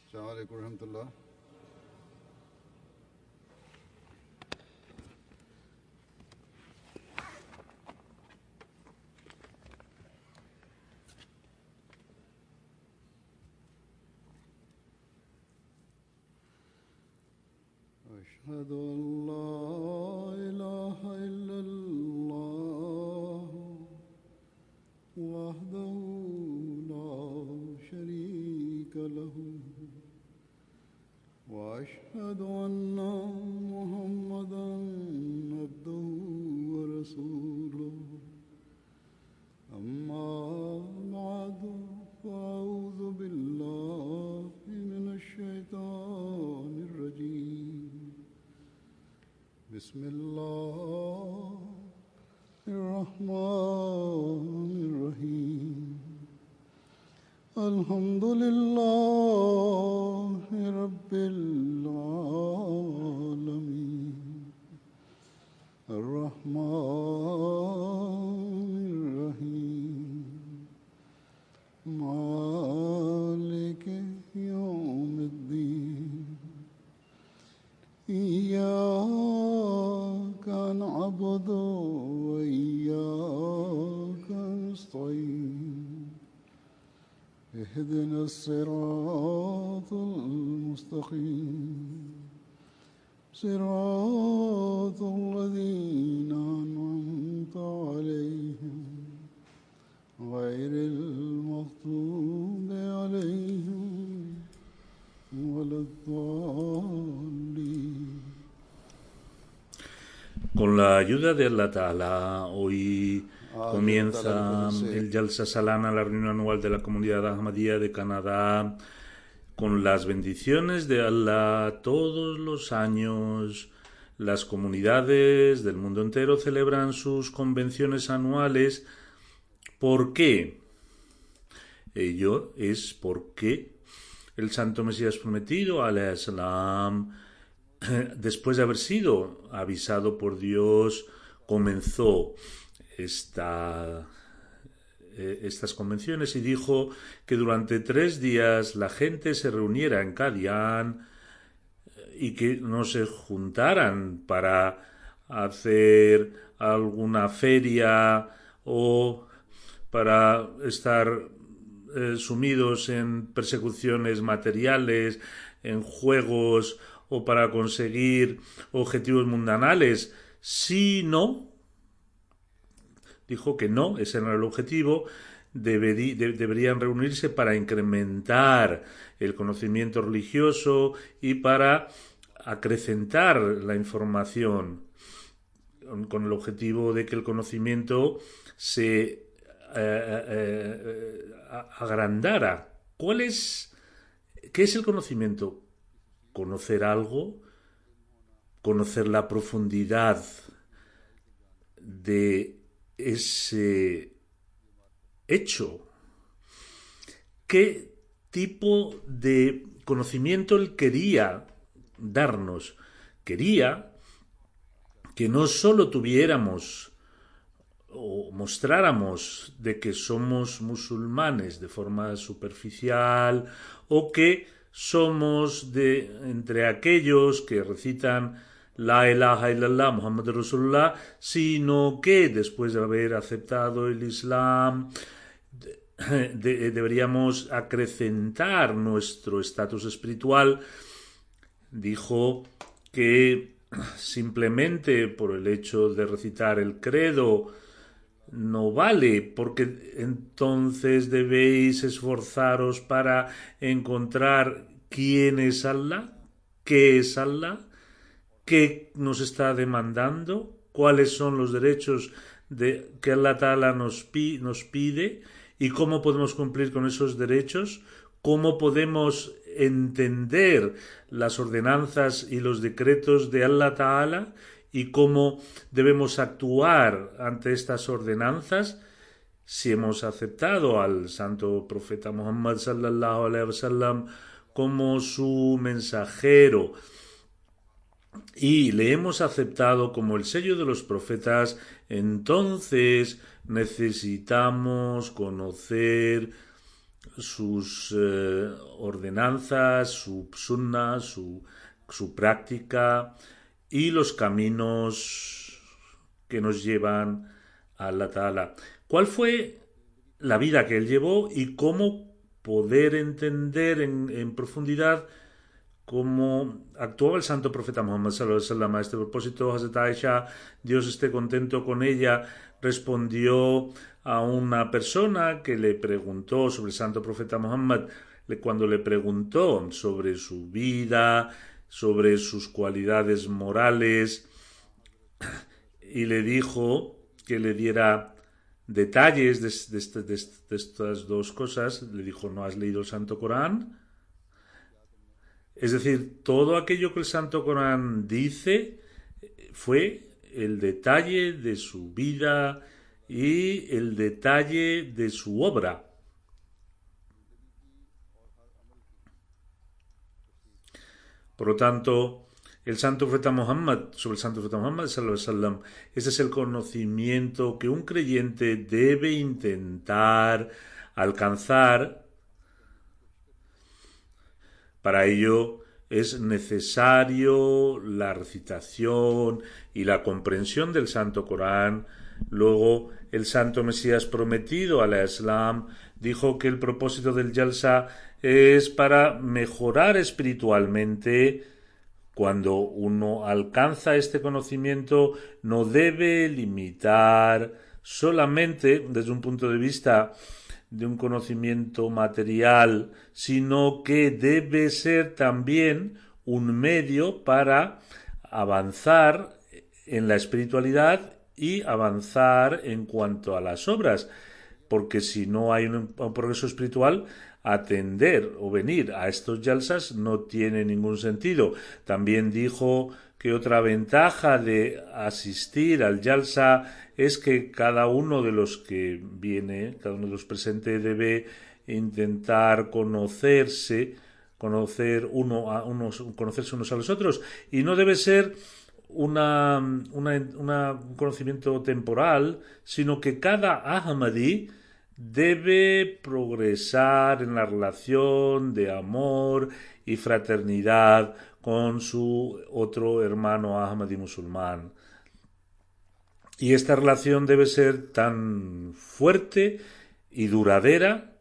السلام عليكم ورحمة الله. أشهد أن لا إله إلا الله وحده لا شريك له وأشهد أن محمدًا عبده ورسوله أما بعد فأعوذ بالله من الشيطان الرجيم بسم الله الرحمن الرحيم الحمد لله رب العالمين الرحمن الرحيم مالك يوم الدين إياك نعبد وإياك نستعين اهدنا الصراط المستقيم صراط الذين أنعمت عليهم غير المغضوب عليهم ولا الضالين. Con la ayuda de Allah Ta'ala, hoy comienza el Jalsa Salana, la reunión anual de la comunidad Ahmadiyya de Canadá. Con las bendiciones de Allah, todos los años las comunidades del mundo entero celebran sus convenciones anuales. ¿Por qué? Ello es porque el Santo Mesías Prometido, alayhi salam, después de haber sido avisado por Dios, comenzó estas convenciones y dijo que durante 3 días la gente se reuniera en Qadian y que no se juntaran para hacer alguna feria o para estar sumidos en persecuciones materiales, en juegos o para conseguir objetivos mundanales, sino, dijo que no, ese no era el objetivo, deberían reunirse para incrementar el conocimiento religioso y para acrecentar la información, con el objetivo de que el conocimiento se agrandara. ¿Qué es el conocimiento? Conocer algo, conocer la profundidad de ese hecho. ¿Qué tipo de conocimiento él quería darnos? Quería que no solo tuviéramos o mostráramos de que somos musulmanes de forma superficial o que somos entre aquellos que recitan La ilaha illallah Muhammad Rasulullah, sino que después de haber aceptado el Islam deberíamos acrecentar nuestro estatus espiritual. Dijo que simplemente por el hecho de recitar el credo no vale, porque entonces debéis esforzaros para encontrar quién es Allah, qué es Allah, qué nos está demandando, cuáles son los derechos que Allah Ta'ala nos pide y cómo podemos cumplir con esos derechos, cómo podemos entender las ordenanzas y los decretos de Allah Ta'ala y cómo debemos actuar ante estas ordenanzas. Si hemos aceptado al santo profeta Muhammad sallallahu alaihi wasallam como su mensajero y le hemos aceptado como el sello de los profetas, entonces necesitamos conocer sus ordenanzas, su sunna, su práctica y los caminos que nos llevan a Allah Ta'ala. ¿Cuál fue la vida que él llevó y cómo poder entender en profundidad cómo actuaba el santo profeta Muhammad sallallahu alaihi wasallam? A este propósito, Hazrat Aisha, Dios esté contento con ella, respondió a una persona que le preguntó sobre el santo profeta Muhammad, cuando le preguntó sobre su vida, sobre sus cualidades morales, y le dijo que le diera detalles de estas dos cosas. Le dijo: ¿no has leído el Santo Corán? Es decir, todo aquello que el Santo Corán dice fue el detalle de su vida y el detalle de su obra. Por lo tanto, el santo profeta Muhammad, sobre el santo profeta Muhammad sallallahu alaihi wasallam, ese es el conocimiento que un creyente debe intentar alcanzar. Para ello es necesario la recitación y la comprensión del Santo Corán. Luego, el Santo Mesías prometido al Islam dijo que el propósito del Jalsa es para mejorar espiritualmente. Cuando uno alcanza este conocimiento, no debe limitar solamente desde un punto de vista de un conocimiento material, sino que debe ser también un medio para avanzar en la espiritualidad y avanzar en cuanto a las obras, porque si no hay un progreso espiritual, atender o venir a estos jalsas no tiene ningún sentido. También dijo que otra ventaja de asistir al jalsa es que cada uno de los que viene, cada uno de los presentes, debe intentar conocerse unos a los otros, y no debe ser un conocimiento temporal, sino que cada Ahmadi debe progresar en la relación de amor y fraternidad con su otro hermano Ahmadi musulmán. Y esta relación debe ser tan fuerte y duradera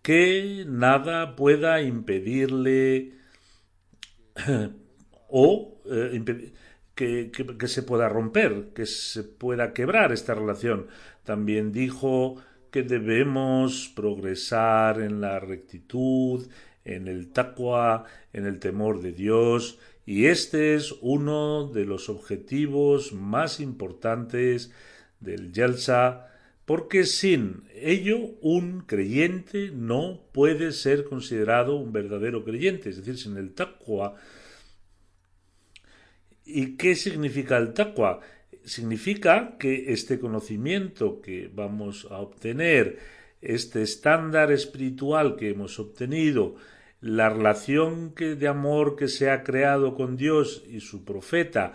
que nada pueda impedirle que se pueda romper, que se pueda quebrar esta relación. También dijo que debemos progresar en la rectitud, en el taqwa, en el temor de Dios, y este es uno de los objetivos más importantes del Jalsa, porque sin ello un creyente no puede ser considerado un verdadero creyente, es decir, sin el taqwa. ¿Y qué significa el taqwa? Significa que este conocimiento que vamos a obtener, este estándar espiritual que hemos obtenido, la relación de amor que se ha creado con Dios y su profeta,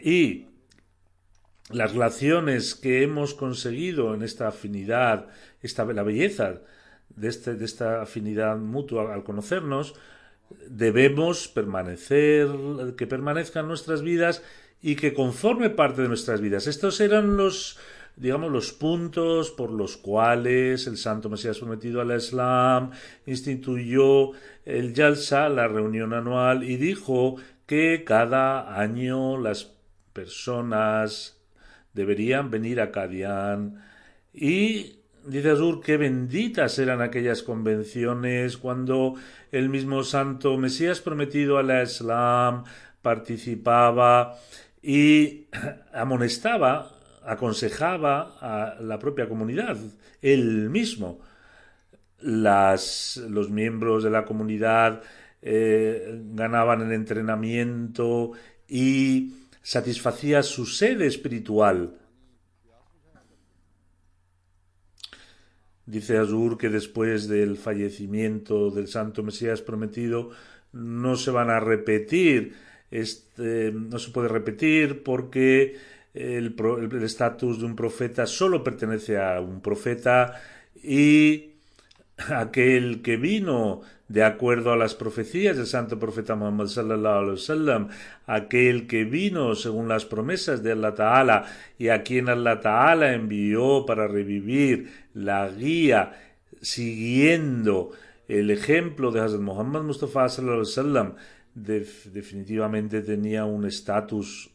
y las relaciones que hemos conseguido en esta afinidad, la belleza de esta afinidad mutua al conocernos, debemos que permanezcan nuestras vidas y que conforme parte de nuestras vidas. Estos eran los puntos por los cuales el Santo Mesías prometido al Islam instituyó el Jalsa, la reunión anual, y dijo que cada año las personas deberían venir a Qadian. Y dice Azur que benditas eran aquellas convenciones cuando el mismo Santo Mesías prometido al Islam participaba y amonestaba, aconsejaba a la propia comunidad, él mismo. Los miembros de la comunidad ganaban en entrenamiento y satisfacía su sed espiritual. Dice Azur que después del fallecimiento del Santo Mesías prometido no se van a repetir, no se puede repetir porque el estatus de un profeta solo pertenece a un profeta, y aquel que vino de acuerdo a las profecías del santo profeta Muhammad sallallahu alaihi wasallam, aquel que vino según las promesas de Allah Ta'ala y a quien Allah Ta'ala envió para revivir la guía siguiendo el ejemplo de Hazrat Muhammad Mustafa sallallahu alaihi wasallam, definitivamente tenía un estatus,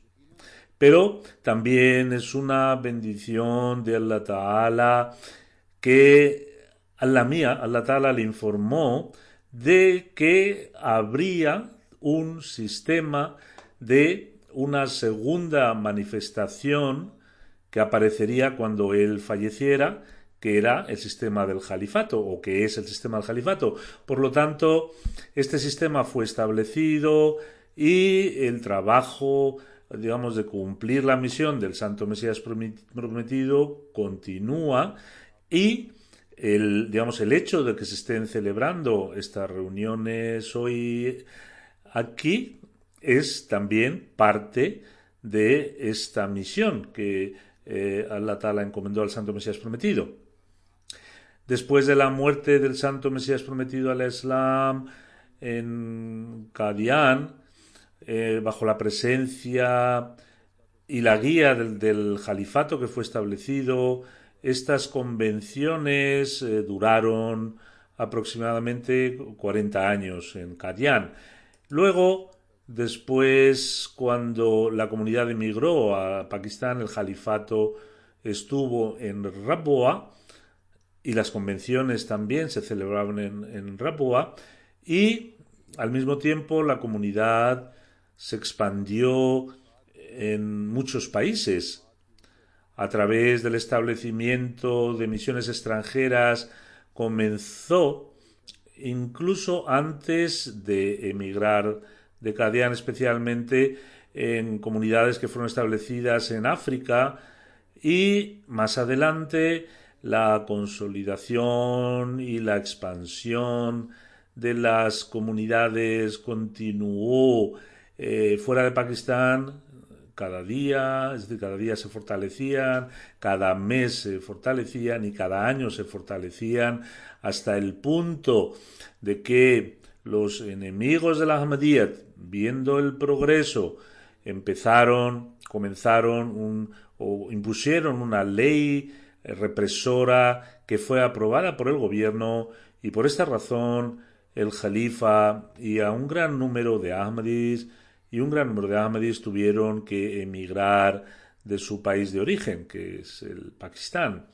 pero también es una bendición de Allah Ta'ala que Allah Ta'ala le informó de que habría un sistema de una segunda manifestación que aparecería cuando él falleciera, que era el sistema del califato, o que es el sistema del califato. Por lo tanto, este sistema fue establecido y el trabajo, digamos, de cumplir la misión del Santo Mesías prometido continúa, y el hecho de que se estén celebrando estas reuniones hoy aquí es también parte de esta misión que Allah Ta'ala encomendó al Santo Mesías prometido. Después de la muerte del Santo Mesías prometido al Islam en Qadian, bajo la presencia y la guía del califato que fue establecido, estas convenciones duraron aproximadamente 40 años en Qadian. Luego, después, cuando la comunidad emigró a Pakistán, el califato estuvo en Rabwa y las convenciones también se celebraban en Rabwa, y al mismo tiempo la comunidad se expandió en muchos países a través del establecimiento de misiones extranjeras. Comenzó incluso antes de emigrar de Qadian, especialmente en comunidades que fueron establecidas en África, y más adelante la consolidación y la expansión de las comunidades continuó fuera de Pakistán. Cada día, es decir, cada día se fortalecían, cada mes se fortalecían y cada año se fortalecían, hasta el punto de que los enemigos de la Ahmadiyyat, viendo el progreso, impusieron una ley represora que fue aprobada por el gobierno, y por esta razón el Jalifa y a un gran número de Ahmadis tuvieron que emigrar de su país de origen, que es el Pakistán.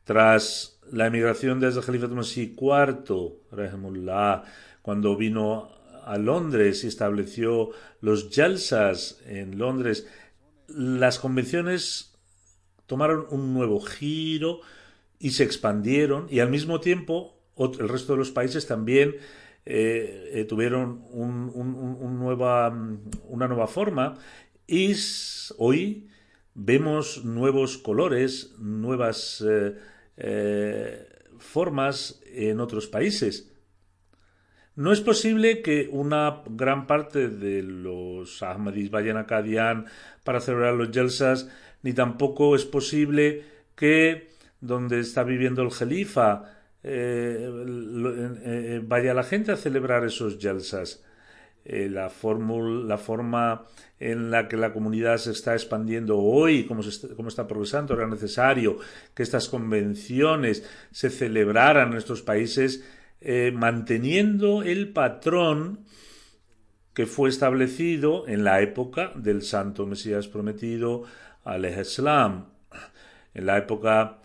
Tras la emigración desde el Jalifato Masih IV, rahimullah, cuando vino a Londres y estableció los jalsas en Londres, las convenciones tomaron un nuevo giro y se expandieron, y al mismo tiempo el resto de los países también tuvieron una nueva forma, y hoy vemos nuevos colores, nuevas formas en otros países. No es posible que una gran parte de los Ahmadis vayan a Qadian para celebrar los jalsas, ni tampoco es posible que donde está viviendo el Jalifa vaya la gente a celebrar esos jalsas. La forma en la que la comunidad se está expandiendo hoy, cómo está progresando, era necesario que estas convenciones se celebraran en estos países, manteniendo el patrón que fue establecido en la época del Santo Mesías prometido, alayhi salam. En la época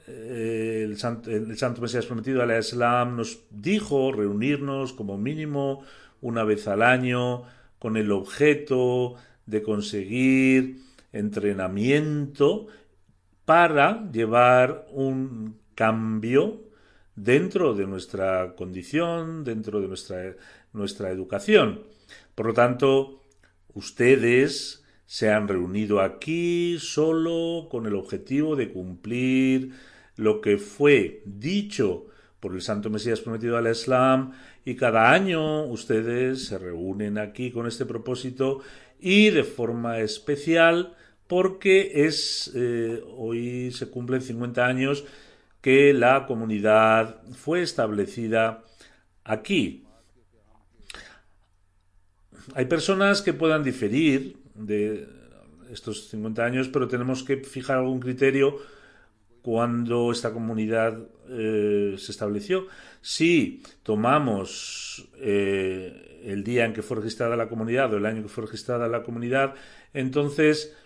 el Santo Mesías prometido, alayhi salam, nos dijo reunirnos como mínimo una vez al año con el objeto de conseguir entrenamiento para llevar un cambio dentro de nuestra condición, dentro de nuestra educación. Por lo tanto, ustedes se han reunido aquí solo con el objetivo de cumplir lo que fue dicho por el Santo Mesías prometido al Islam, y cada año ustedes se reúnen aquí con este propósito, y de forma especial porque hoy se cumplen 50 años que la comunidad fue establecida aquí. Hay personas que puedan diferir de estos 50 años, pero tenemos que fijar algún criterio cuando esta comunidad se estableció. Si tomamos el día en que fue registrada la comunidad o el año que fue registrada la comunidad, entonces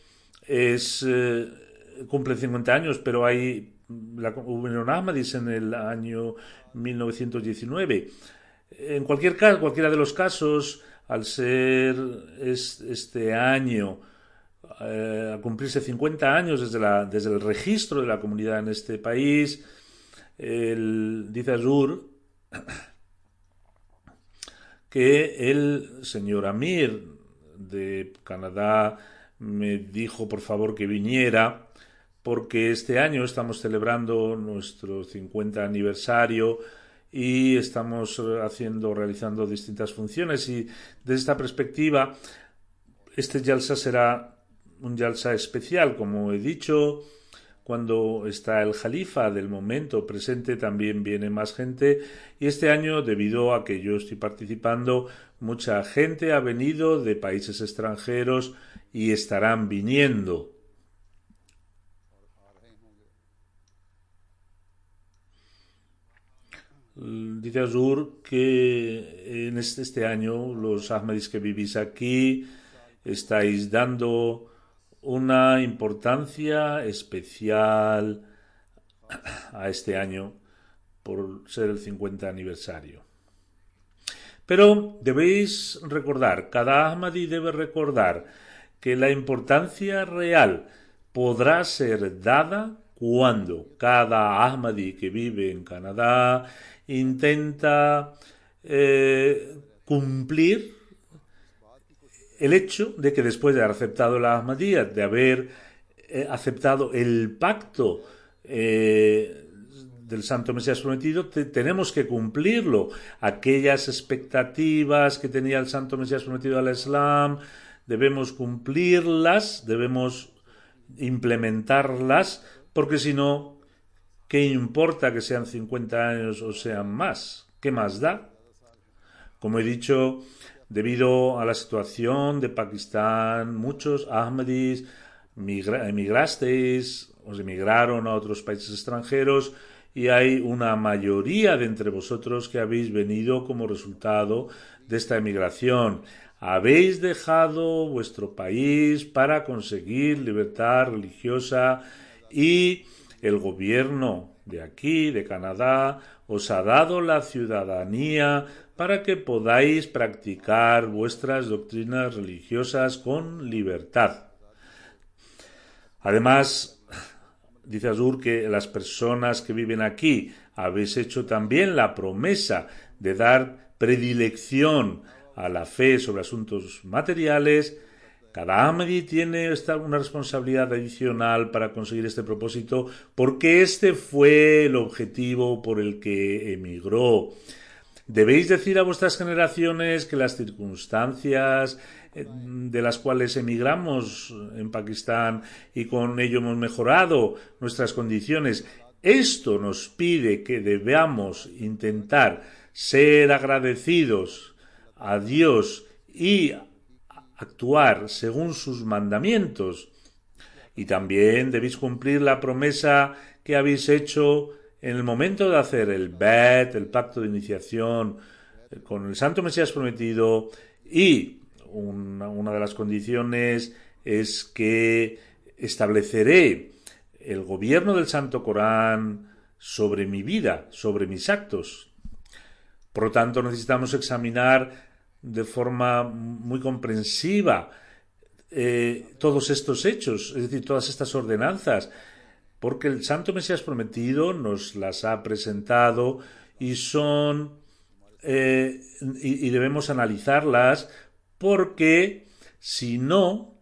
cumple 50 años, pero hubo Ahmadis en el año 1919. En cualquier caso, cualquiera de los casos, al ser este año, a cumplirse 50 años desde el registro de la comunidad en este país, dice Azur que el señor Amir de Canadá me dijo por favor que viniera porque este año estamos celebrando nuestro 50 aniversario y estamos realizando distintas funciones, y desde esta perspectiva este Jalsa será un Jalsa especial. Como he dicho, cuando está el Jalifa del momento presente también viene más gente, y este año, debido a que yo estoy participando, mucha gente ha venido de países extranjeros y estarán viniendo. Dice Azur que en este año los Ahmadis que vivís aquí estáis dando una importancia especial a este año por ser el 50 aniversario. Pero debéis recordar, cada Ahmadi debe recordar que la importancia real podrá ser dada cuando cada Ahmadi que vive en Canadá intenta cumplir el hecho de que después de haber aceptado la Ahmadiyya, de haber aceptado el pacto del Santo Mesías prometido, tenemos que cumplirlo. Aquellas expectativas que tenía el Santo Mesías prometido al Islam, debemos cumplirlas, debemos implementarlas, porque si no, ¿qué importa que sean 50 años o sean más? ¿Qué más da? Como he dicho, debido a la situación de Pakistán, muchos Ahmadis emigraron a otros países extranjeros, y hay una mayoría de entre vosotros que habéis venido como resultado de esta emigración. Habéis dejado vuestro país para conseguir libertad religiosa, y el gobierno de aquí, de Canadá, os ha dado la ciudadanía para que podáis practicar vuestras doctrinas religiosas con libertad. Además, dice Azur que las personas que viven aquí habéis hecho también la promesa de dar predilección a la fe sobre asuntos materiales. Cada Ahmadi tiene una responsabilidad adicional para conseguir este propósito, porque este fue el objetivo por el que emigró. Debéis decir a vuestras generaciones que las circunstancias de las cuales emigramos en Pakistán y con ello hemos mejorado nuestras condiciones, esto nos pide que debamos intentar ser agradecidos a Dios y actuar según sus mandamientos. Y también debéis cumplir la promesa que habéis hecho en el momento de hacer el Bet, el pacto de iniciación con el Santo Mesías prometido, y una de las condiciones es que estableceré el gobierno del Santo Corán sobre mi vida, sobre mis actos. Por lo tanto, necesitamos examinar de forma muy comprensiva todos estos hechos, es decir, todas estas ordenanzas, porque el Santo Mesías prometido nos las ha presentado y son y debemos analizarlas, porque si no,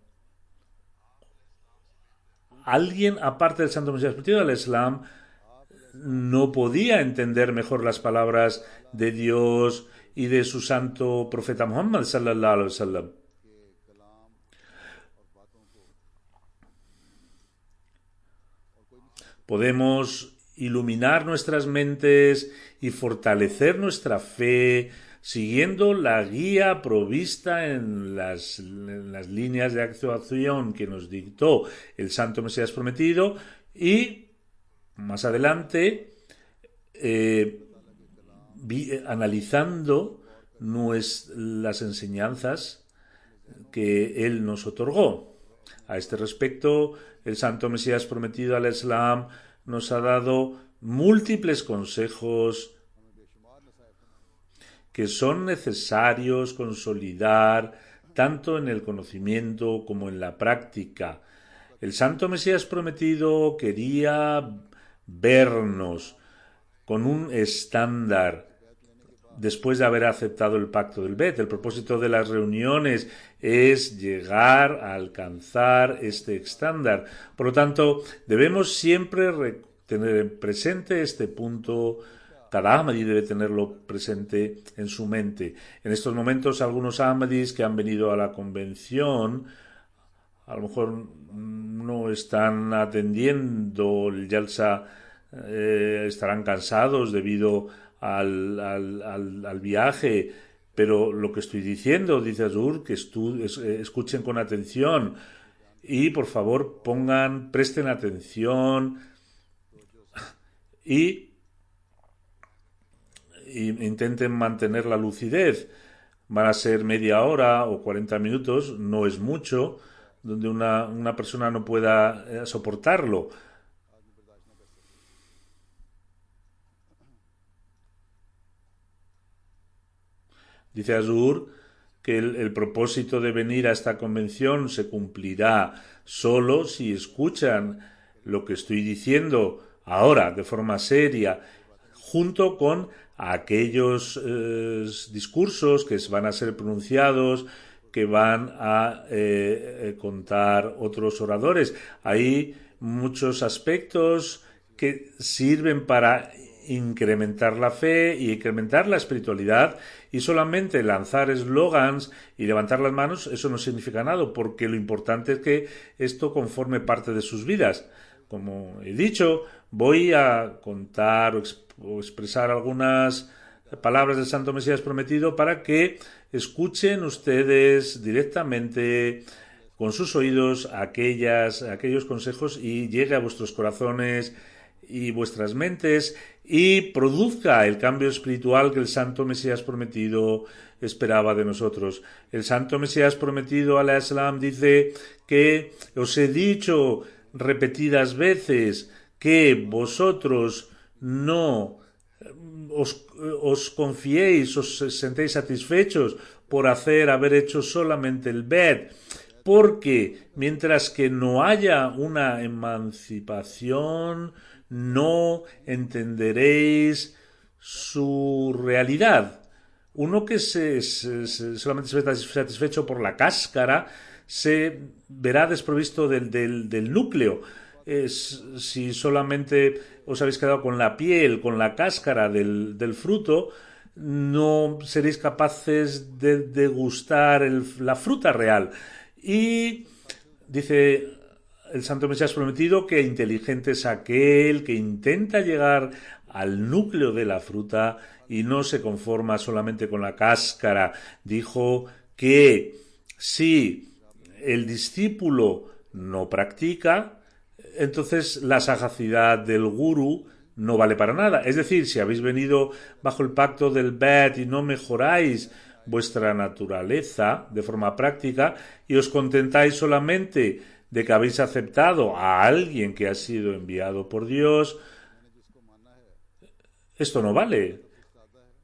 alguien aparte del Santo Mesías prometido del Islam no podía entender mejor las palabras de Dios y de su santo profeta Muhammad sallallahu alaihi wasallam. podemos iluminar nuestras mentes y fortalecer nuestra fe siguiendo la guía provista en las líneas de actuación que nos dictó el Santo Mesías Prometido, y más adelante analizando las enseñanzas que él nos otorgó. A este respecto, el Santo Mesías Prometido al Islam nos ha dado múltiples consejos que son necesarios consolidar tanto en el conocimiento como en la práctica. El Santo Mesías Prometido quería vernos con un estándar después de haber aceptado el pacto del Bet. El propósito de las reuniones es llegar a alcanzar este estándar. Por lo tanto, debemos siempre tener presente este punto. Cada Ahmadi debe tenerlo presente en su mente. En estos momentos, algunos Ahmadis que han venido a la convención a lo mejor no están atendiendo el Jalsa, estarán cansados debido al viaje, pero lo que estoy diciendo, dice Azur, que escuchen con atención y por favor presten atención y intenten mantener la lucidez. Van a ser media hora o 40 minutos, no es mucho, donde una persona no pueda soportarlo. Dice Azur que el propósito de venir a esta convención se cumplirá solo si escuchan lo que estoy diciendo ahora de forma seria, junto con aquellos discursos que van a ser pronunciados, que van a contar otros oradores. Hay muchos aspectos que sirven para incrementar la fe y incrementar la espiritualidad, y solamente lanzar eslogans y levantar las manos, eso no significa nada, porque lo importante es que esto conforme parte de sus vidas. Como he dicho, voy a contar o expresar algunas palabras del Santo Mesías Prometido para que escuchen ustedes directamente con sus oídos aquellos consejos y llegue a vuestros corazones y vuestras mentes y produzca el cambio espiritual que el Santo Mesías Prometido esperaba de nosotros. El Santo Mesías Prometido al Islam dice que os he dicho repetidas veces que vosotros no os confiéis, os sentéis satisfechos por haber hecho solamente el Bet, porque mientras que no haya una emancipación, no entenderéis su realidad. Uno que solamente se ve satisfecho por la cáscara se verá desprovisto del núcleo. Si solamente os habéis quedado con la piel, con la cáscara del fruto, no seréis capaces de degustar la fruta real. Y dice el Santo Mesías Prometido que inteligente es aquel que intenta llegar al núcleo de la fruta y no se conforma solamente con la cáscara. Dijo que si el discípulo no practica, entonces la sagacidad del gurú no vale para nada. Es decir, si habéis venido bajo el pacto del Bet y no mejoráis vuestra naturaleza de forma práctica y os contentáis solamente de que habéis aceptado a alguien que ha sido enviado por Dios, esto no vale,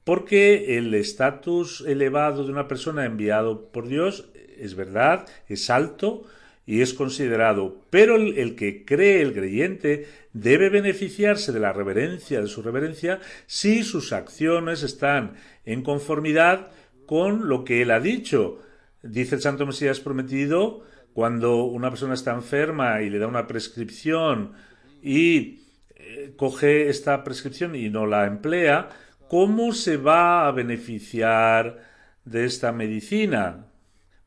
porque el estatus elevado de una persona enviado por Dios es verdad, es alto y es considerado, pero el que cree, el creyente, debe beneficiarse de la reverencia, de su reverencia, si sus acciones están en conformidad con lo que él ha dicho. Dice el Santo Mesías Prometido, cuando una persona está enferma y le da una prescripción y coge esta prescripción y no la emplea, ¿cómo se va a beneficiar de esta medicina?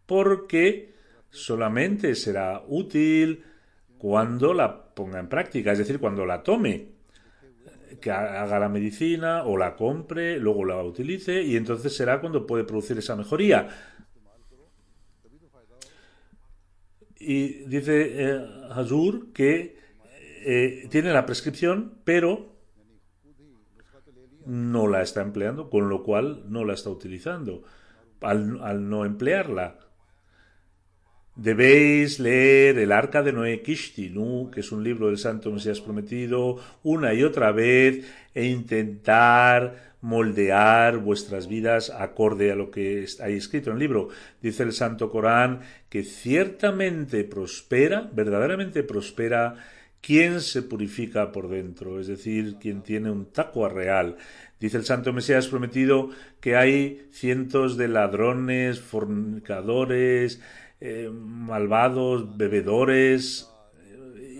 Porque solamente será útil cuando la la ponga en práctica, es decir, cuando la tome, que haga la medicina o la compre, luego la utilice y entonces será cuando puede producir esa mejoría. Y dice Hazur que tiene la prescripción, pero no la está empleando, con lo cual no la está utilizando al no emplearla. Debéis leer el Arca de Noé Kishtinu, que es un libro del Santo Mesías Prometido, una y otra vez e intentar moldear vuestras vidas acorde a lo que hay escrito en el libro. Dice el Santo Corán que ciertamente prospera, verdaderamente prospera, quien se purifica por dentro, es decir, quien tiene un taqwa real. Dice el Santo Mesías Prometido que hay cientos de ladrones, fornicadores, malvados, bebedores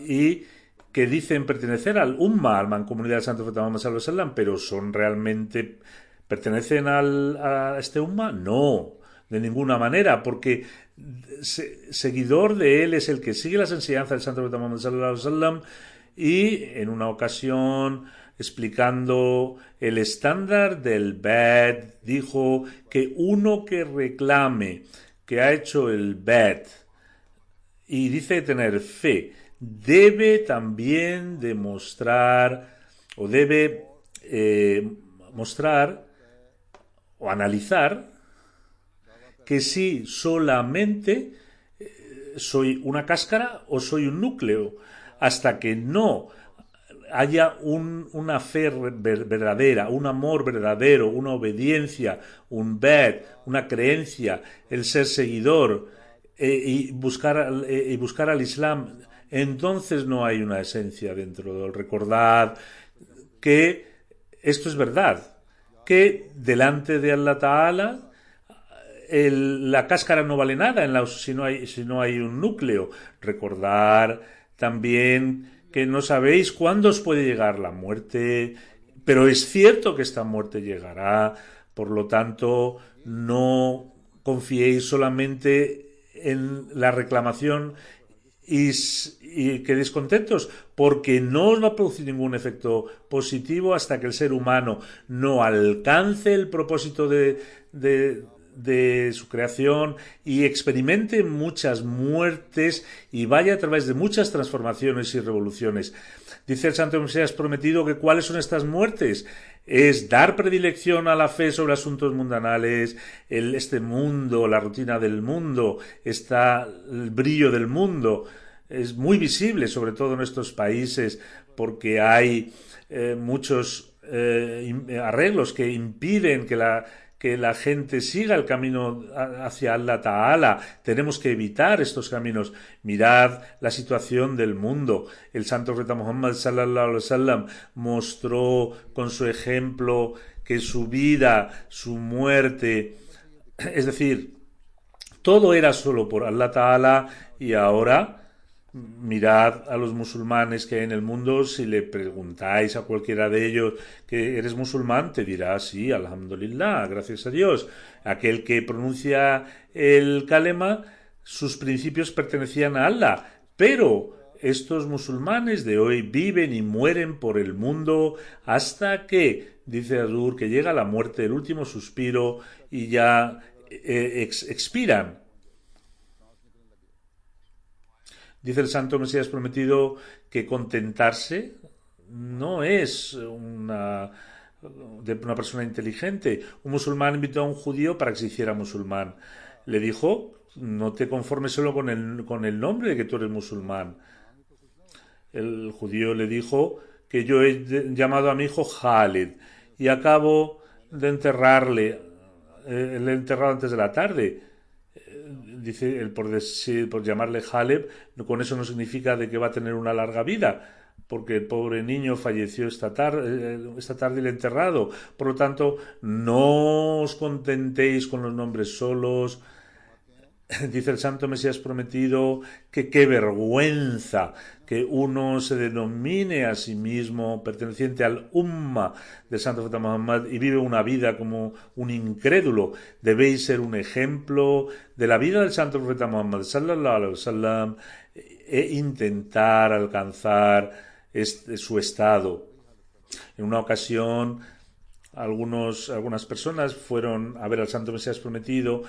y que dicen pertenecer al Umma, al mancomunidad del Santo Profeta Muhammad sallallahu alaihi wasallam, pero son realmente pertenecen a este Umma, no, de ninguna manera, porque seguidor de él es el que sigue las enseñanzas del Santo Profeta Muhammad sallallahu alaihi wasallam. Y en una ocasión, explicando el estándar del bad, dijo que uno que reclame que ha hecho el bad y dice tener fe, debe también demostrar o debe mostrar o analizar que si solamente soy una cáscara o soy un núcleo, hasta que no haya una fe verdadera, un amor verdadero, una obediencia, un bad, una creencia, el ser seguidor y buscar al Islam, entonces no hay una esencia dentro del. Recordad que esto es verdad, que delante de Allah Ta'ala la cáscara no vale nada si no hay un núcleo. Recordar también que no sabéis cuándo os puede llegar la muerte, pero es cierto que esta muerte llegará, por lo tanto, no confiéis solamente en la reclamación y quedéis contentos, porque no os va a producir ningún efecto positivo hasta que el ser humano no alcance el propósito de su creación y experimente muchas muertes y vaya a través de muchas transformaciones y revoluciones. Dice el Santo Mesías Prometido que ¿cuáles son estas muertes? Es dar predilección a la fe sobre asuntos mundanales, este mundo, la rutina del mundo, el brillo del mundo. Es muy visible, sobre todo en estos países, porque hay muchos arreglos que impiden que la gente siga el camino hacia Allah Ta'ala. Tenemos que evitar estos caminos. Mirad la situación del mundo. El Santo Profeta Muhammad sallallahu alaihi wasallam mostró con su ejemplo que su vida, su muerte, es decir, todo era solo por Allah Ta'ala. Y ahora mirad a los musulmanes que hay en el mundo. Si le preguntáis a cualquiera de ellos que eres musulmán, te dirá sí, alhamdulillah, gracias a Dios. Aquel que pronuncia el kalema, sus principios pertenecían a Allah, pero estos musulmanes de hoy viven y mueren por el mundo hasta que, dice Azur, que llega la muerte, el último suspiro y ya expiran. Dice el Santo Mesías Prometido que contentarse no es de una persona inteligente. Un musulmán invitó a un judío para que se hiciera musulmán. Le dijo, no te conformes solo con el nombre de que tú eres musulmán. El judío le dijo que yo he llamado a mi hijo Khalid y acabo de enterrarle. Le he enterrado antes de la tarde. Dice, por llamarle Jaleb, con eso no significa de que va a tener una larga vida, porque el pobre niño falleció esta tarde y le he enterrado. Por lo tanto, no os contentéis con los nombres solos. Dice el Santo Mesías Prometido que qué vergüenza que uno se denomine a sí mismo perteneciente al Umma del Santo Profeta Muhammad y vive una vida como un incrédulo. Debéis ser un ejemplo de la vida del Santo Profeta Muhammad sallallahu alaihi wasallam e intentar alcanzar su estado. En una ocasión, algunas personas fueron a ver al Santo Mesías Prometido,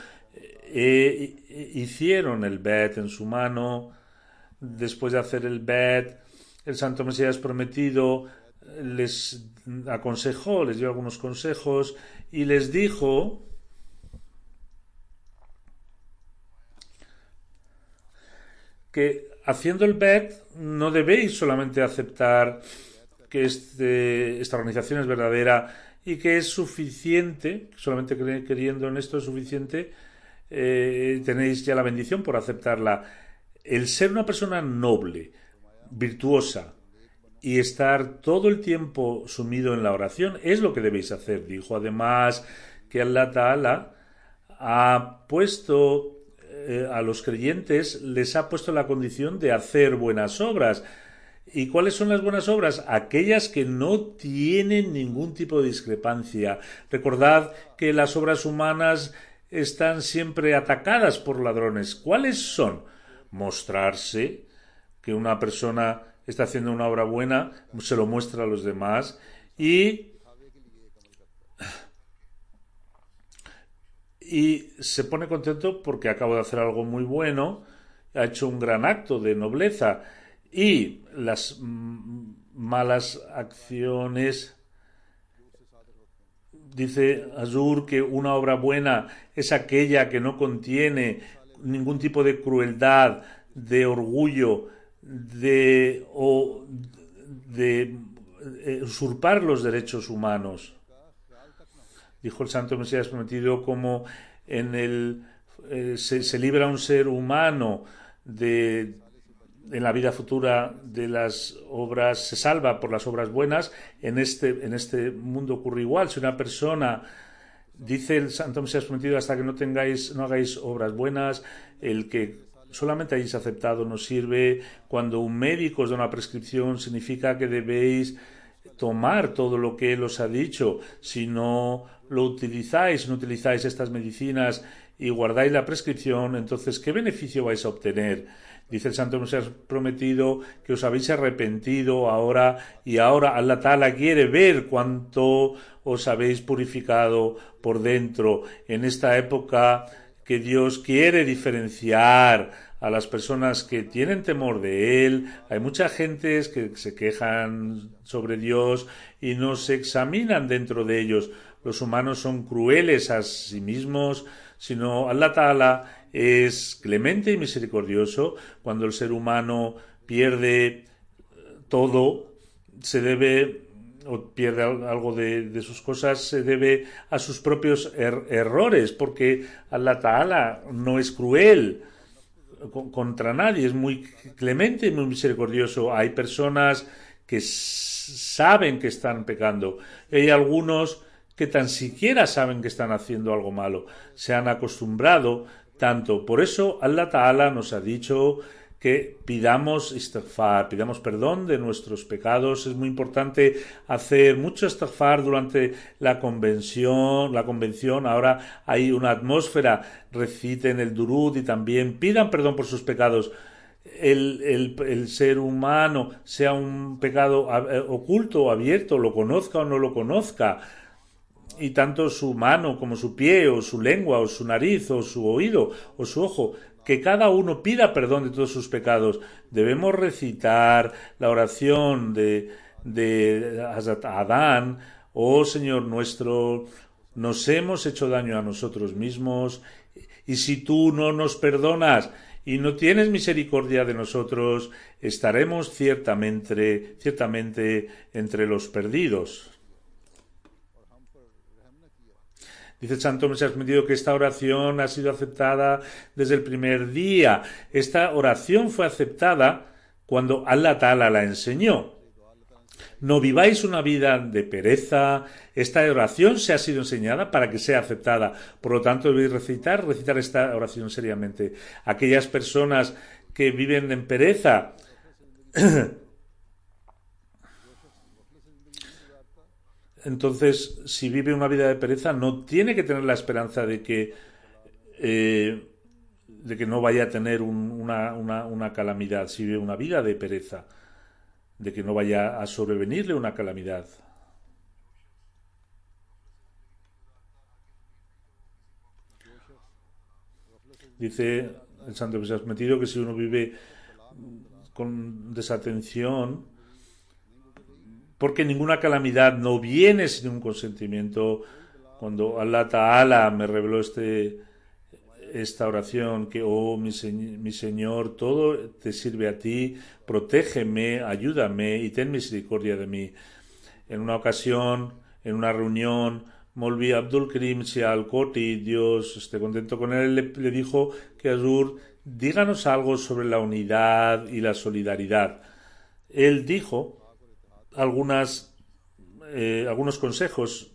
hicieron el bet en su mano. Después de hacer el bet, el Santo Mesías Prometido les aconsejó, les dio algunos consejos y les dijo que haciendo el bet no debéis solamente aceptar que esta organización es verdadera y que es suficiente, solamente creyendo en esto es suficiente, tenéis ya la bendición por aceptarla. El ser una persona noble, virtuosa y estar todo el tiempo sumido en la oración es lo que debéis hacer. Dijo además que Allah Ta'ala ha puesto a los creyentes, les ha puesto la condición de hacer buenas obras. ¿Y cuáles son las buenas obras? Aquellas que no tienen ningún tipo de discrepancia. Recordad que las obras humanas están siempre atacadas por ladrones. ¿Cuáles son? Mostrarse que una persona está haciendo una obra buena, se lo muestra a los demás y se pone contento porque acabo de hacer algo muy bueno, ha hecho un gran acto de nobleza. Y las malas acciones, dice Azur que una obra buena es aquella que no contiene ningún tipo de crueldad, de orgullo, de usurpar los derechos humanos. Dijo el Santo Mesías Prometido como se libra un ser humano en la vida futura de las obras, se salva por las obras buenas. En este mundo ocurre igual. Si una persona, dice el Santo Mesías Prometido, hasta que no hagáis obras buenas, el que solamente hayáis aceptado no sirve. Cuando un médico os da una prescripción, significa que debéis tomar todo lo que él os ha dicho. Si no lo utilizáis, no utilizáis estas medicinas y guardáis la prescripción, entonces ¿qué beneficio vais a obtener? Dice el Santo Mesías Prometido que os habéis arrepentido ahora y ahora Allah Ta'ala quiere ver cuánto os habéis purificado por dentro. En esta época que Dios quiere diferenciar a las personas que tienen temor de Él, hay mucha gente que se quejan sobre Dios y no se examinan dentro de ellos. Los humanos son crueles a sí mismos, sino Allah Ta'ala es clemente y misericordioso. Cuando el ser humano pierde todo, se debe o pierde algo de sus cosas, se debe a sus propios errores, porque Allah Ta'ala no es cruel contra nadie, es muy clemente y muy misericordioso. Hay personas que saben que están pecando, hay algunos que tan siquiera saben que están haciendo algo malo, se han acostumbrado tanto. Por eso Allah Ta'ala nos ha dicho que pidamos istighfar, pidamos perdón de nuestros pecados. Es muy importante hacer mucho istighfar durante la convención. Ahora hay una atmósfera, reciten el durud y también pidan perdón por sus pecados. El ser humano, sea un pecado oculto o abierto, lo conozca o no lo conozca, y tanto su mano como su pie o su lengua o su nariz o su oído o su ojo, que cada uno pida perdón de todos sus pecados. Debemos recitar la oración de Hazrat Adán: oh Señor nuestro, nos hemos hecho daño a nosotros mismos, y si tú no nos perdonas y no tienes misericordia de nosotros, estaremos ciertamente entre los perdidos. Dice el Santo Mesías Prometido que esta oración ha sido aceptada desde el primer día. Esta oración fue aceptada cuando Allah Ta'ala la enseñó. No viváis una vida de pereza. Esta oración se ha sido enseñada para que sea aceptada. Por lo tanto, debéis recitar esta oración seriamente. Aquellas personas que viven en pereza, entonces, si vive una vida de pereza, no tiene que tener la esperanza de que de que no vaya a tener una calamidad, si vive una vida de pereza, de que no vaya a sobrevenirle una calamidad. Dice el santo que se ha metido que si uno vive con desatención, porque ninguna calamidad no viene sin un consentimiento. Cuando Allah Ta'ala me reveló esta oración, que oh mi Señor, todo te sirve a ti, protégeme, ayúdame y ten misericordia de mí. En una ocasión, en una reunión, Molvi Abdul Karim Sial Koti, Dios esté contento con él, le dijo que Azur, díganos algo sobre la unidad y la solidaridad. Él dijo algunos consejos.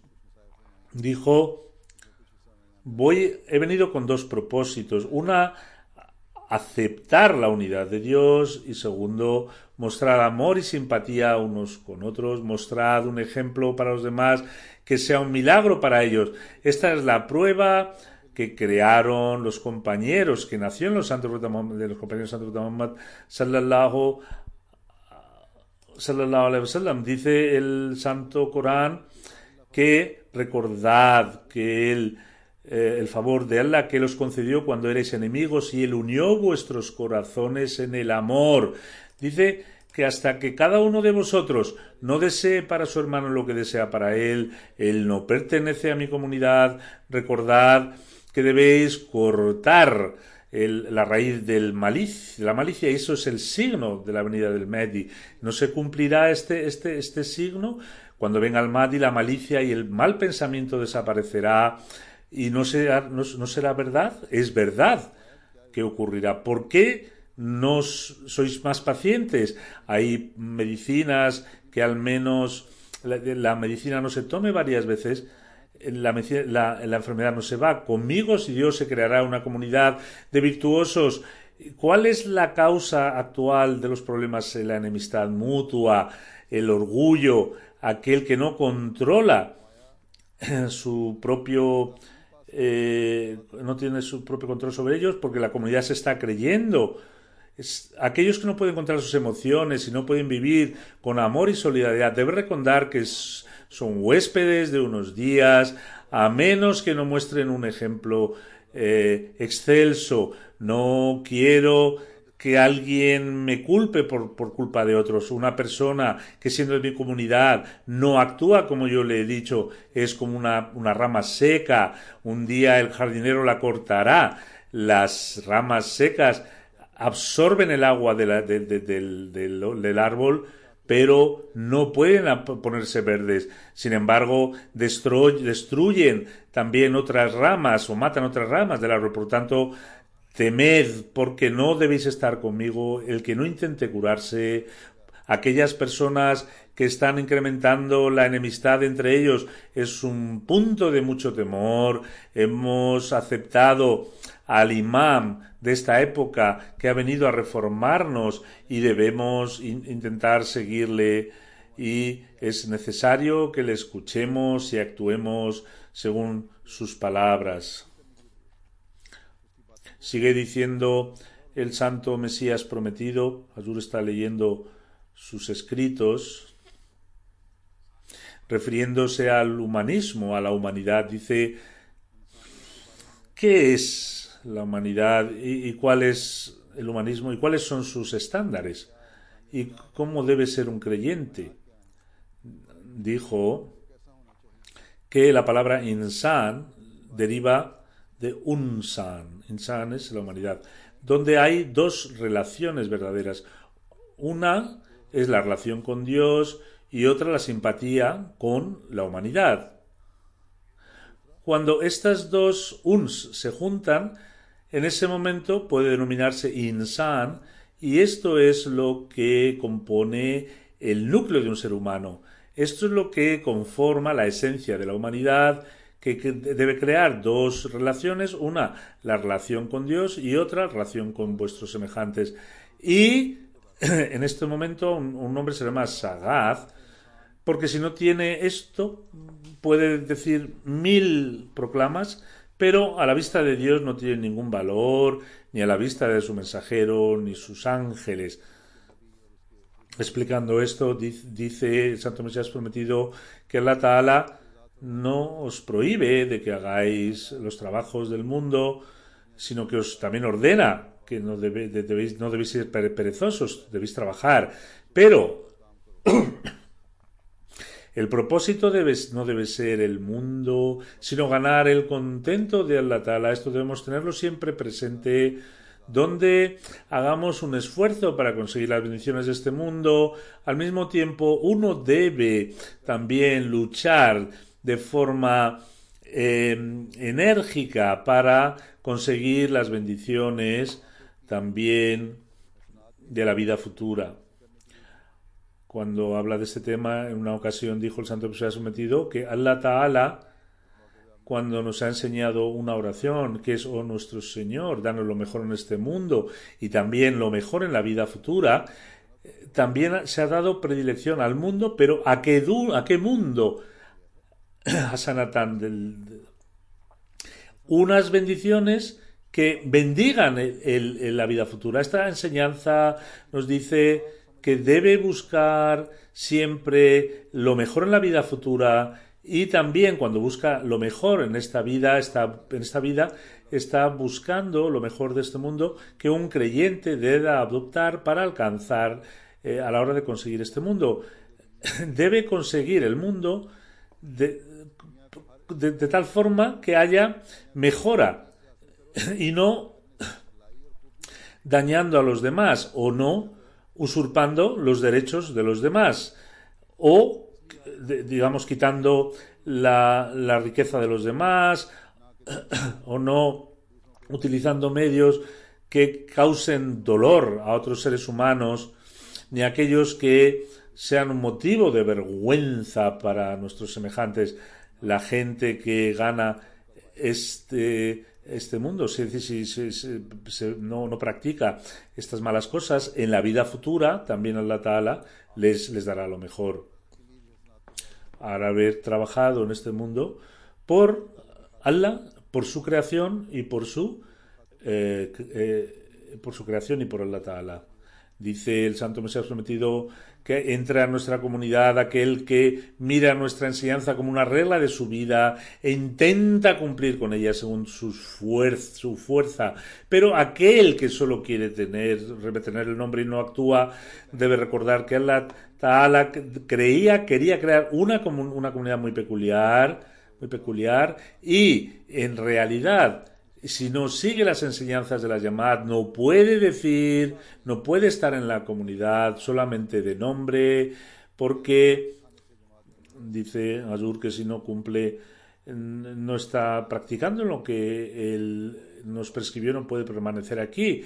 Dijo, he venido con dos propósitos. Una, aceptar la unidad de Dios, y segundo, mostrar amor y simpatía unos con otros, mostrar un ejemplo para los demás, que sea un milagro para ellos. Esta es la prueba que crearon los compañeros que nacieron los compañeros santos de Muhammad sallallahu alaihi wasallam. Dice el Santo Corán que recordad que el favor de Allah que Él os concedió cuando erais enemigos y Él unió vuestros corazones en el amor. Dice que hasta que cada uno de vosotros no desee para su hermano lo que desea para él no pertenece a mi comunidad. Recordad que debéis cortar la raíz de la malicia, y eso es el signo de la venida del Mahdi. No se cumplirá este signo. Cuando venga el Mahdi, la malicia y el mal pensamiento desaparecerá y no será verdad. Es verdad que ocurrirá. ¿Por qué no sois más pacientes? Hay medicinas que al menos la medicina no se tome varias veces. La enfermedad no se va. Conmigo, si Dios, se creará una comunidad de virtuosos. ¿Cuál es la causa actual de los problemas? La enemistad mutua, el orgullo, aquel que no controla su propio no tiene su propio control sobre ellos, porque la comunidad se está creyendo. Aquellos que no pueden controlar sus emociones y no pueden vivir con amor y solidaridad deben recordar que son huéspedes de unos días, a menos que no muestren un ejemplo excelso. No quiero que alguien me culpe por culpa de otros. Una persona que, siendo de mi comunidad, no actúa como yo le he dicho, es como una rama seca. Un día el jardinero la cortará. Las ramas secas absorben el agua del árbol, pero no pueden ponerse verdes. Sin embargo, destruyen también otras ramas o matan otras ramas del árbol. Por lo tanto, temed, porque no debéis estar conmigo. El que no intente curarse, aquellas personas que están incrementando la enemistad entre ellos, es un punto de mucho temor. Hemos aceptado al imam de esta época que ha venido a reformarnos y debemos intentar seguirle, y es necesario que le escuchemos y actuemos según sus palabras. Sigue diciendo el santo Mesías prometido. Azur está leyendo sus escritos, refiriéndose al humanismo, a la humanidad. Dice, ¿qué es la humanidad y cuál es el humanismo y cuáles son sus estándares? ¿Y cómo debe ser un creyente? Dijo que la palabra insan deriva de unsan. Insan es la humanidad, donde hay dos relaciones verdaderas. Una es la relación con Dios y otra la simpatía con la humanidad. Cuando estas dos uns se juntan, en ese momento puede denominarse insan, y esto es lo que compone el núcleo de un ser humano. Esto es lo que conforma la esencia de la humanidad, que debe crear dos relaciones, una la relación con Dios y otra la relación con vuestros semejantes. Y en este momento un hombre se llama sagaz, porque si no tiene esto puede decir 1000 proclamas, pero a la vista de Dios no tienen ningún valor, ni a la vista de su mensajero, ni sus ángeles. Explicando esto, dice el Santo Mesías Prometido que Allah Ta'ala no os prohíbe de que hagáis los trabajos del mundo, sino que os también ordena que no debéis ser perezosos, debéis trabajar. Pero el propósito no debe ser el mundo, sino ganar el contento de Allah Ta'ala. Esto debemos tenerlo siempre presente, donde hagamos un esfuerzo para conseguir las bendiciones de este mundo. Al mismo tiempo, uno debe también luchar de forma enérgica para conseguir las bendiciones también de la vida futura. Cuando habla de este tema, en una ocasión dijo el Santo Mesías Prometido que Allah Ta'ala, cuando nos ha enseñado una oración que es: oh nuestro Señor, danos lo mejor en este mundo y también lo mejor en la vida futura, también se ha dado predilección al mundo, pero ¿a qué mundo? Hasanatan, unas bendiciones que bendigan la vida futura. Esta enseñanza nos dice que debe buscar siempre lo mejor en la vida futura, y también cuando busca lo mejor en esta vida está buscando lo mejor de este mundo que un creyente debe adoptar para alcanzar a la hora de conseguir este mundo. Debe conseguir el mundo de tal forma que haya mejora y no dañando a los demás, o no usurpando los derechos de los demás, o digamos quitando la riqueza de los demás, o no utilizando medios que causen dolor a otros seres humanos, ni aquellos que sean un motivo de vergüenza para nuestros semejantes. La gente que gana este mundo, no practica estas malas cosas, en la vida futura también Allah Ta'ala les dará lo mejor. Al haber trabajado en este mundo por Allah, por su creación y por su creación y por Allah Ta'ala. Dice el Santo Mesías Prometido que entra a nuestra comunidad aquel que mira nuestra enseñanza como una regla de su vida e intenta cumplir con ella según su fuerza. Pero aquel que solo quiere retener el nombre y no actúa, debe recordar que Allah Ta'ala quería crear una comunidad muy peculiar, y en realidad, si no sigue las enseñanzas de la Yamad, no puede estar en la comunidad solamente de nombre, porque dice Azur que si no cumple, no está practicando lo que él nos prescribió, no puede permanecer aquí,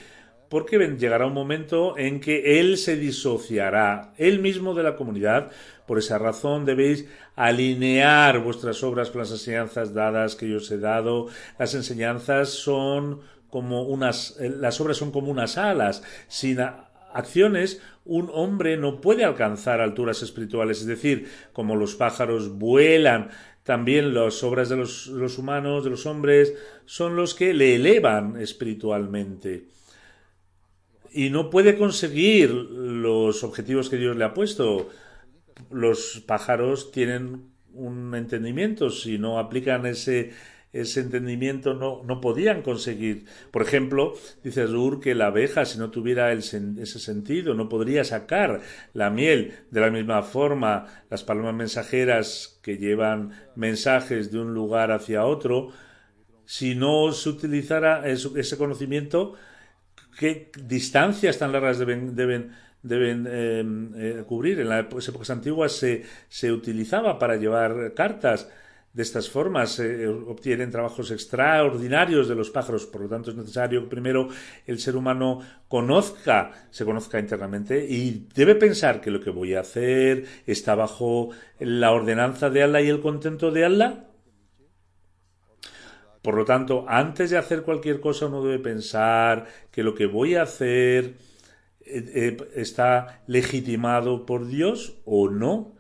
porque llegará un momento en que él se disociará él mismo de la comunidad. Por esa razón debéis alinear vuestras obras con las enseñanzas dadas que yo os he dado. Las enseñanzas son las obras son como unas alas. Sin acciones, un hombre no puede alcanzar alturas espirituales. Es decir, como los pájaros vuelan, también las obras de los humanos, de los hombres, son los que le elevan espiritualmente. Y no puede conseguir los objetivos que Dios le ha puesto. Los pájaros tienen un entendimiento, si no aplican ese entendimiento no podían conseguir. Por ejemplo, dice Azur que la abeja, si no tuviera ese sentido, no podría sacar la miel. De la misma forma, las palomas mensajeras que llevan mensajes de un lugar hacia otro, si no se utilizara ese conocimiento, ¿qué distancias tan largas deben cubrir? En las épocas antiguas se utilizaba para llevar cartas. De estas formas obtienen trabajos extraordinarios de los pájaros. Por lo tanto, es necesario que primero el ser humano se conozca internamente, y debe pensar que lo que voy a hacer está bajo la ordenanza de Allah y el contento de Allah. Por lo tanto, antes de hacer cualquier cosa, uno debe pensar que lo que voy a hacer está legitimado por Dios o no,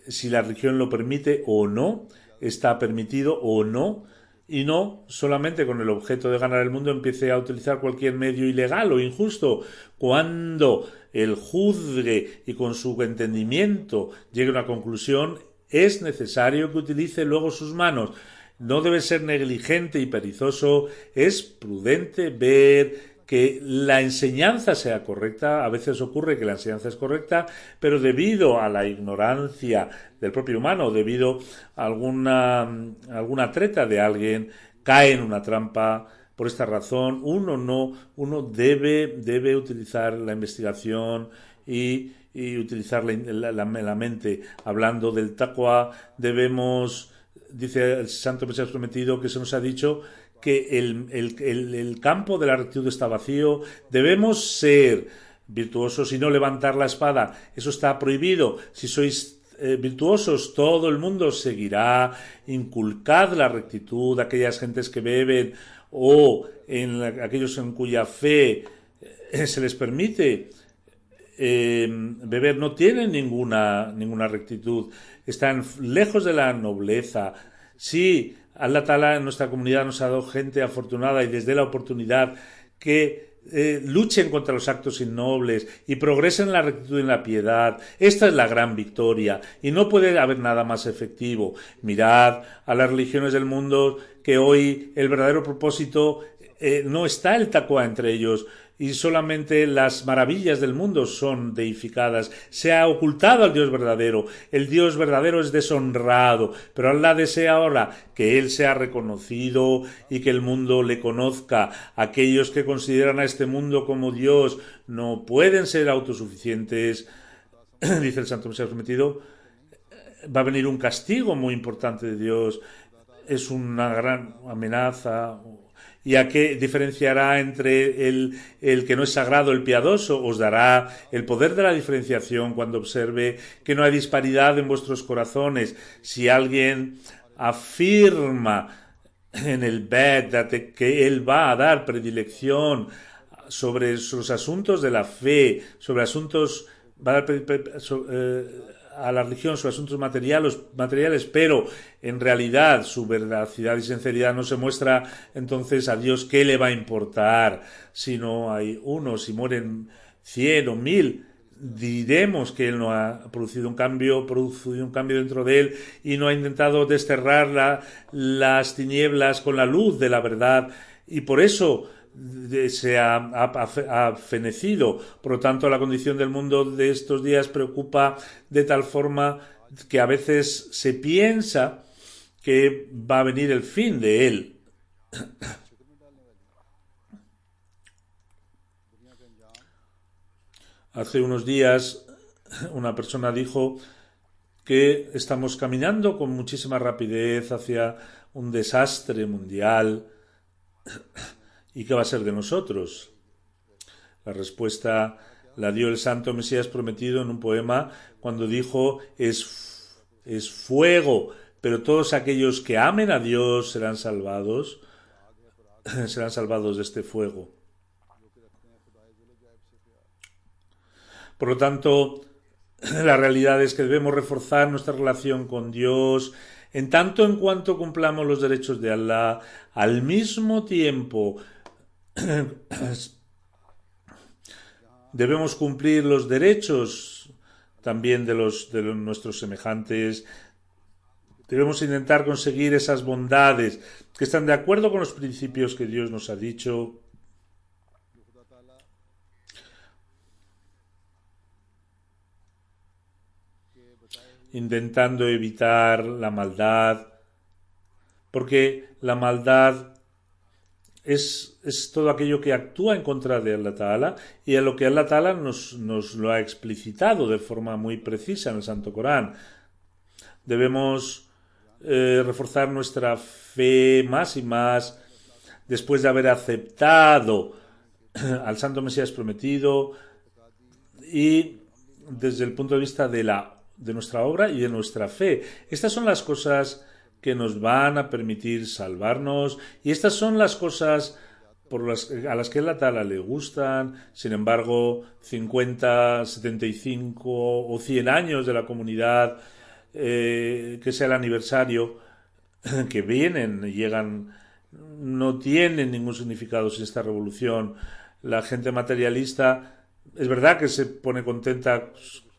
si la religión lo permite o no, está permitido o no, y no solamente con el objeto de ganar el mundo empiece a utilizar cualquier medio ilegal o injusto. Cuando el juzgue y con su entendimiento llegue a una conclusión, es necesario que utilice luego sus manos. No debe ser negligente y perezoso, es prudente ver que la enseñanza sea correcta. A veces ocurre que la enseñanza es correcta, pero debido a la ignorancia del propio humano, debido a alguna treta de alguien, cae en una trampa. Por esta razón, uno debe utilizar la investigación y utilizar la mente. Hablando del taqwa, debemos, dice el Santo Mesías Prometido, que se nos ha dicho que el campo de la rectitud está vacío. Debemos ser virtuosos y no levantar la espada. Eso está prohibido. Si sois virtuosos, todo el mundo seguirá. Inculcad la rectitud. Aquellas gentes que beben o aquellos en cuya fe se les permite beber no tienen ninguna rectitud, están lejos de la nobleza. Sí, Allah Ta'ala en nuestra comunidad nos ha dado gente afortunada y les dé la oportunidad que luchen contra los actos innobles y progresen en la rectitud y en la piedad. Esta es la gran victoria y no puede haber nada más efectivo. Mirad a las religiones del mundo que hoy el verdadero propósito no está el taqwa entre ellos y solamente las maravillas del mundo son deificadas. Se ha ocultado al Dios verdadero. El Dios verdadero es deshonrado, pero Allah desea ahora que Él sea reconocido y que el mundo le conozca. Aquellos que consideran a este mundo como Dios no pueden ser autosuficientes. Dice el Santo Mesías Prometido, va a venir un castigo muy importante de Dios. Es una gran amenaza. ¿Y a qué diferenciará entre el que no es sagrado, el piadoso? Os dará el poder de la diferenciación cuando observe que no hay disparidad en vuestros corazones. Si alguien afirma en el Bet que él va a dar predilección sobre los asuntos de la fe, sobre asuntos a la religión sobre asuntos materiales, pero en realidad su veracidad y sinceridad no se muestra, entonces a Dios ¿qué le va a importar? Si no hay uno, si mueren 100 o 1000, diremos que Él no ha producido un cambio dentro de Él y no ha intentado desterrar las tinieblas con la luz de la verdad, y por eso se ha fenecido. Por lo tanto, la condición del mundo de estos días preocupa de tal forma que a veces se piensa que va a venir el fin de él. Hace unos días una persona dijo que estamos caminando con muchísima rapidez hacia un desastre mundial. ¿Y qué va a ser de nosotros? La respuesta la dio el Santo Mesías Prometido en un poema cuando dijo es fuego, pero todos aquellos que amen a Dios serán salvados de este fuego. Por lo tanto, la realidad es que debemos reforzar nuestra relación con Dios en tanto en cuanto cumplamos los derechos de Allah. Al mismo tiempo, debemos cumplir los derechos también de nuestros semejantes. Debemos intentar conseguir esas bondades que están de acuerdo con los principios que Dios nos ha dicho. Intentando evitar la maldad, porque la maldad es todo aquello que actúa en contra de Allah Ta'ala y a lo que Allah Ta'ala nos lo ha explicitado de forma muy precisa en el Santo Corán. Debemos reforzar nuestra fe más y más después de haber aceptado al Santo Mesías Prometido y desde el punto de vista de nuestra obra y de nuestra fe. Estas son las cosas que nos van a permitir salvarnos y estas son las cosas a las que Allah Ta'ala le gustan. Sin embargo, 50, 75 o 100 años de la comunidad, que sea el aniversario, que vienen, llegan, no tienen ningún significado sin esta revolución. La gente materialista, es verdad que se pone contenta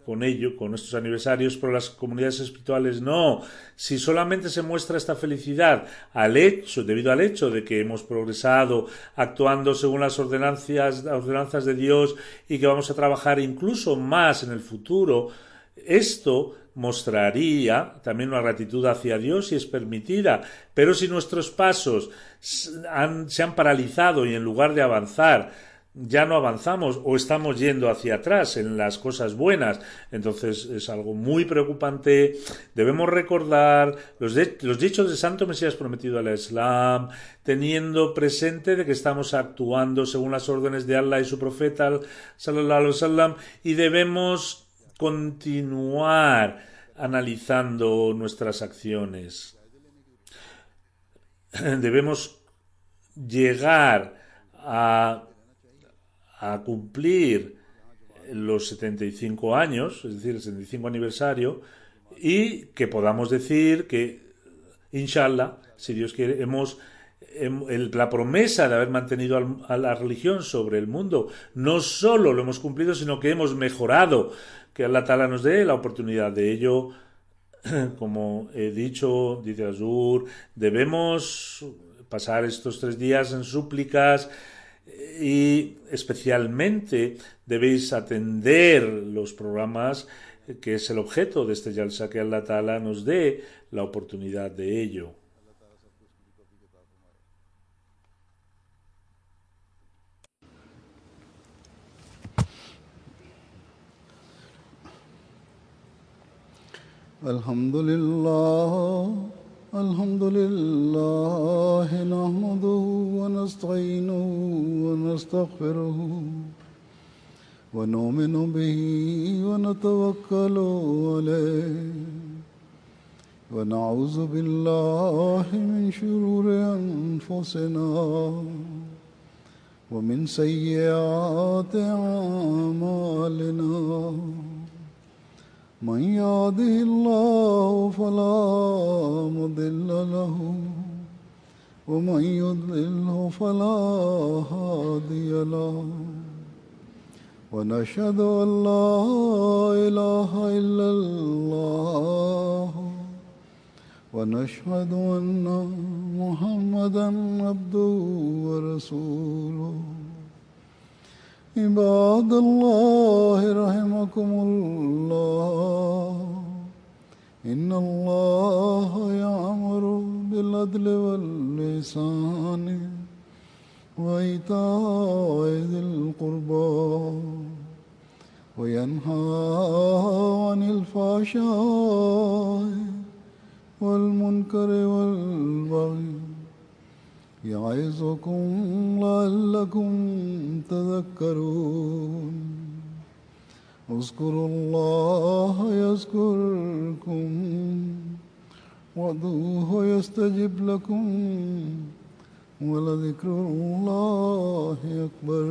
con ello, con estos aniversarios, pero las comunidades espirituales no. Si solamente se muestra esta felicidad debido al hecho de que hemos progresado actuando según las ordenanzas de Dios y que vamos a trabajar incluso más en el futuro, esto mostraría también una gratitud hacia Dios y es permitida. Pero si nuestros pasos se han paralizado y en lugar de avanzar ya no avanzamos o estamos yendo hacia atrás en las cosas buenas, entonces es algo muy preocupante. Debemos recordar los dichos del Santo Mesías prometido al Islam, teniendo presente de que estamos actuando según las órdenes de Allah y su profeta sallallahu alaihi wasallam, y debemos continuar analizando nuestras acciones. Debemos llegar a cumplir los 75 años, es decir, el 75 aniversario, y que podamos decir que, inshallah, si Dios quiere, la promesa de haber mantenido a la religión sobre el mundo, no solo lo hemos cumplido, sino que hemos mejorado, que Allah Ta'ala nos dé la oportunidad de ello. Como he dicho, dice Azur, debemos pasar estos 3 días en súplicas y especialmente debéis atender los programas que es el objeto de este Jalsa, que Allah Ta'ala nos dé la oportunidad de ello. Alhamdulillah, alhamdulillah, nahmaduhu wa nasta'inuhu wa nastaghfiruhu wa nu'minu bihi wa natawakkalu alayhi wa na'udhu billahi min shururi anfusina wa min sayyiati a'malina. من يهده الله فلا مضل له ومن يضلله فلا هادي له ونشهد أن لا إله إلا الله ونشهد أن محمدا عبده ورسوله. عباد الله رحمكم الله إن الله يأمر بالعدل والإحسان وإيتاء ذي القربى وينهى عن الفحشاء والمنكر والبغي يعظكم لعلكم تذكرون. اذكروا الله يذكركم وادعوه يستجب لكم ولذكر الله أكبر.